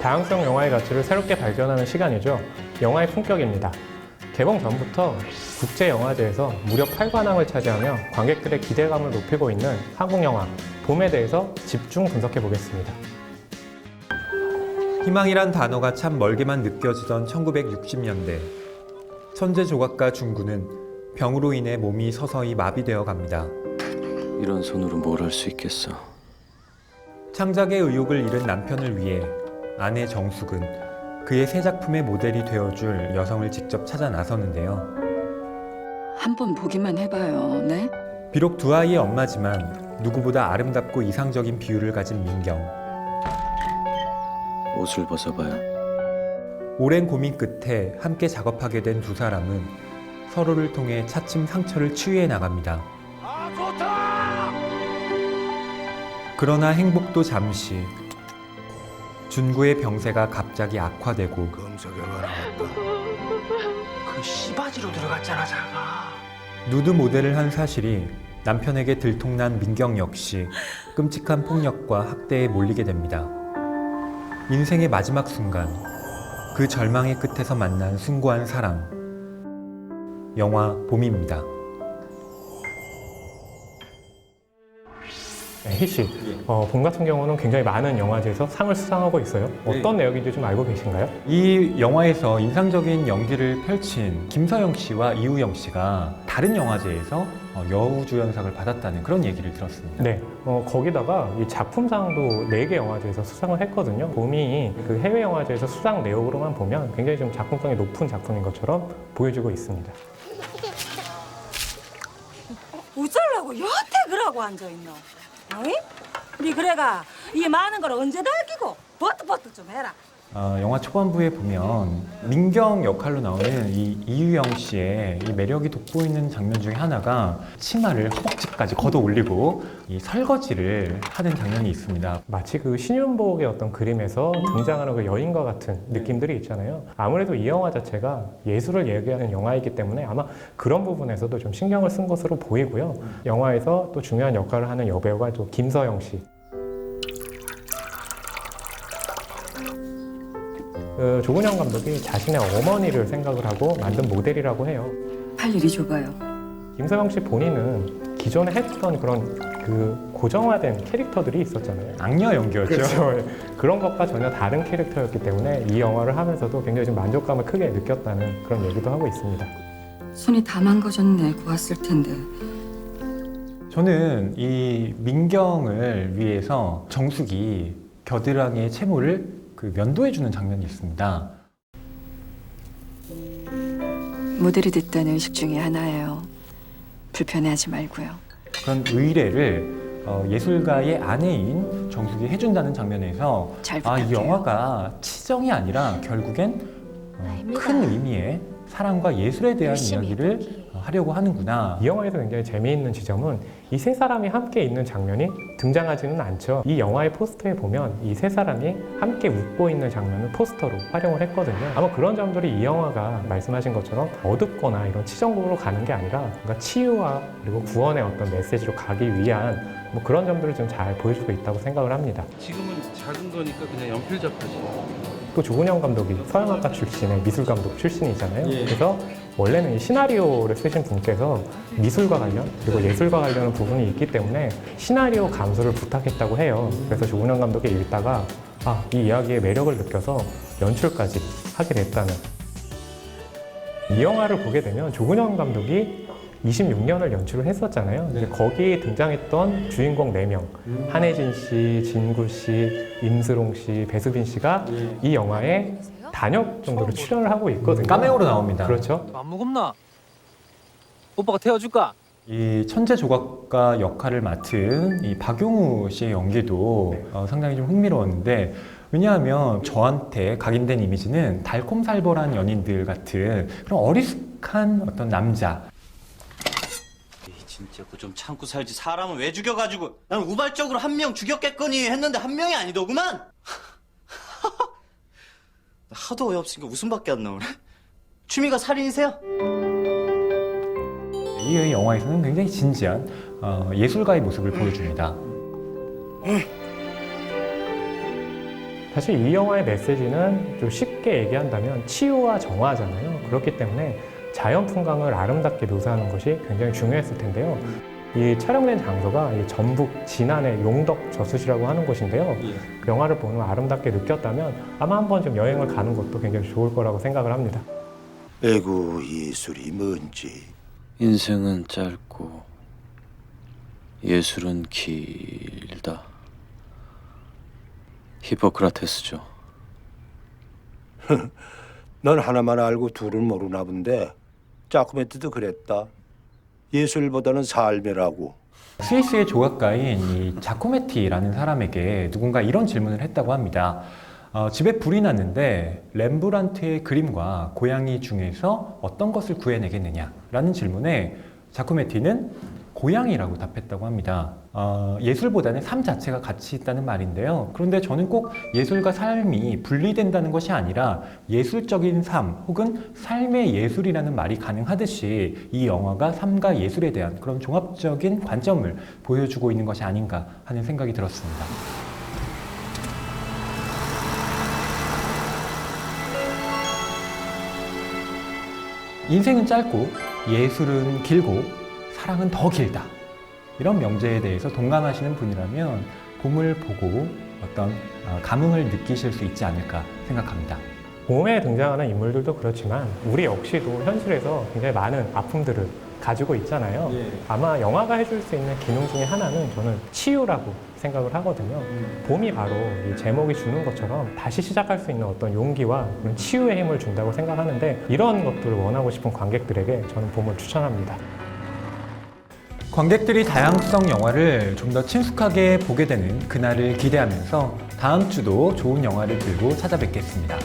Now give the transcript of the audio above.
다양성 영화의 가치를 새롭게 발견하는 시간이죠. 영화의 품격입니다. 개봉 전부터 국제영화제에서 무려 8관왕을 차지하며 관객들의 기대감을 높이고 있는 한국 영화 봄에 대해서 집중 분석해 보겠습니다. 희망이란 단어가 참 멀게만 느껴지던 1960년대. 천재 조각가 중구는 병으로 인해 몸이 서서히 마비되어 갑니다. 이런 손으로 뭘 할 수 있겠어. 창작의 의욕을 잃은 남편을 위해 아내 정숙은 그의 새 작품의 모델이 되어줄 여성을 직접 찾아 나서는데요. 한번 보기만 해봐요, 네? 비록 두 아이의 엄마지만 누구보다 아름답고 이상적인 비율을 가진 민경. 옷을 벗어봐요. 오랜 고민 끝에 함께 작업하게 된 두 사람은 서로를 통해 차츰 상처를 치유해 나갑니다. 그러나 행복도 잠시. 준구의 병세가 갑자기 악화되고 그 씨바지로 들어갔잖아, 자가. 누드 모델을 한 사실이 남편에게 들통난 민경 역시 끔찍한 폭력과 학대에 몰리게 됩니다. 인생의 마지막 순간, 그 절망의 끝에서 만난 숭고한 사랑. 영화 봄입니다. 희씨, 봄 같은 경우는 굉장히 많은 영화제에서 상을 수상하고 있어요. 어떤 내용인지 좀 알고 계신가요? 이 영화에서 인상적인 연기를 펼친 김서영 씨와 이우영 씨가 다른 영화제에서 여우주연상을 받았다는 그런 얘기를 들었습니다. 네, 거기다가 이 작품상도 4개 영화제에서 수상을 했거든요. 봄이 그 해외 영화제에서 수상 내역으로만 보면 굉장히 좀 작품성이 높은 작품인 것처럼 보여지고 있습니다. 어쩌려고 여태 그러고 앉아있노? 어이? 니 그래가 이 많은 걸 언제 다 아끼고 버트버트 좀 해라. 영화 초반부에 보면 민경 역할로 나오는 이 이유영 씨의 이 매력이 돋보이는 장면 중에 하나가 치마를 허벅지까지 걷어 올리고 이 설거지를 하는 장면이 있습니다. 마치 그 신윤복의 어떤 그림에서 등장하는 그 여인과 같은 느낌들이 있잖아요. 아무래도 이 영화 자체가 예술을 얘기하는 영화이기 때문에 아마 그런 부분에서도 좀 신경을 쓴 것으로 보이고요. 영화에서 또 중요한 역할을 하는 여배우가 또 김서영 씨. 조근현 감독이 자신의 어머니를 생각을 하고 만든 모델이라고 해요. 할 일이 좁아요. 김서영 씨 본인은 기존에 했던 그런 그 고정화된 캐릭터들이 있었잖아요. 악녀 연기였죠. 그렇죠. 그런 것과 전혀 다른 캐릭터였기 때문에 이 영화를 하면서도 굉장히 좀 만족감을 크게 느꼈다는 그런 얘기도 하고 있습니다. 손이 다 망가졌네, 고왔을 텐데. 저는 이 민경을 위해서 정숙이 겨드랑이의 채모를 면도해주는 장면이 있습니다. 모델이 됐다는 의식 중에 하나예요. 불편해하지 말고요. 그런 의뢰를 예술가의 아내인 정숙이 해준다는 장면에서 잘 이 부탁해요. 영화가 치정이 아니라 결국엔 큰 의미의 사랑과 예술에 대한 이야기를 하려고 하는구나. 이 영화에서 굉장히 재미있는 지점은 이 세 사람이 함께 있는 장면이 등장하지는 않죠. 이 영화의 포스터에 보면 이 세 사람이 함께 웃고 있는 장면을 포스터로 활용을 했거든요. 아마 그런 점들이 이 영화가 말씀하신 것처럼 어둡거나 이런 치정국으로 가는 게 아니라 뭔가 치유와 그리고 구원의 어떤 메시지로 가기 위한 뭐 그런 점들을 좀 잘 보여주고 있다고 생각을 합니다. 지금은 작은 거니까 그냥 연필 잡하지. 또 조근현 감독이 서양학과 출신의 미술감독 출신이잖아요. 그래서 원래는 이 시나리오를 쓰신 분께서 미술과 관련 그리고 예술과 관련 부분이 있기 때문에 시나리오 감수를 부탁했다고 해요. 그래서 조근현 감독이 읽다가 이 이야기의 매력을 느껴서 연출까지 하게 됐다는. 이 영화를 보게 되면 조근현 감독이 26년을 연출을 했었잖아요. 이제 거기 등장했던 주인공 4명, 한혜진 씨, 진구 씨, 임스롱 씨, 배수빈 씨가 이 영화에 단역 정도로 출연을 하고 있거든요. 카메오로 나옵니다. 그렇죠. 안 무겁나? 오빠가 태워줄까? 이 천재 조각가 역할을 맡은 이 박용우 씨의 연기도 상당히 좀 흥미로웠는데, 왜냐하면 저한테 각인된 이미지는 달콤살벌한 연인들 같은 그런 어리숙한 어떤 남자. 진짜 그거 좀 참고 살지. 사람은 왜 죽여가지고. 난 우발적으로 한 명 죽였겠거니 했는데 한 명이 아니더구만. 하도 어이없으니까 웃음밖에 안 나오네. 취미가 살인이세요? 이 영화에서는 굉장히 진지한 예술가의 모습을 보여줍니다. 사실 이 영화의 메시지는 좀 쉽게 얘기한다면 치유와 정화잖아요. 그렇기 때문에 자연 풍광을 아름답게 묘사하는 것이 굉장히 중요했을 텐데요. 이 촬영된 장소가 이 전북 진안의 용덕 저수지라고 하는 곳인데요. 그 영화를 보면 아름답게 느꼈다면 아마 한번 좀 여행을 가는 것도 굉장히 좋을 거라고 생각을 합니다. 에구 예술이 뭔지. 인생은 짧고 예술은 길다. 히포크라테스죠. 넌 하나만 알고 둘은 모르나 본데 자쿠메티도 그랬다. 예술보다는 삶이라고. 스위스의 조각가인 이 자코메티라는 사람에게 누군가 이런 질문을 했다고 합니다. 집에 불이 났는데 렘브란트의 그림과 고양이 중에서 어떤 것을 구해내겠느냐라는 질문에 자코메티는 고양이라고 답했다고 합니다. 예술보다는 삶 자체가 가치 있다는 말인데요. 그런데 저는 꼭 예술과 삶이 분리된다는 것이 아니라 예술적인 삶 혹은 삶의 예술이라는 말이 가능하듯이 이 영화가 삶과 예술에 대한 그런 종합적인 관점을 보여주고 있는 것이 아닌가 하는 생각이 들었습니다. 인생은 짧고 예술은 길고 사랑은 더 길다. 이런 명제에 대해서 동감하시는 분이라면 봄을 보고 어떤 감흥을 느끼실 수 있지 않을까 생각합니다. 봄에 등장하는 인물들도 그렇지만 우리 역시도 현실에서 굉장히 많은 아픔들을 가지고 있잖아요. 아마 영화가 해줄 수 있는 기능 중에 하나는 저는 치유라고 생각을 하거든요. 봄이 바로 이 제목이 주는 것처럼 다시 시작할 수 있는 어떤 용기와 그런 치유의 힘을 준다고 생각하는데 이런 것들을 원하고 싶은 관객들에게 저는 봄을 추천합니다. 관객들이 다양성 영화를 좀 더 친숙하게 보게 되는 그날을 기대하면서 다음 주도 좋은 영화를 들고 찾아뵙겠습니다.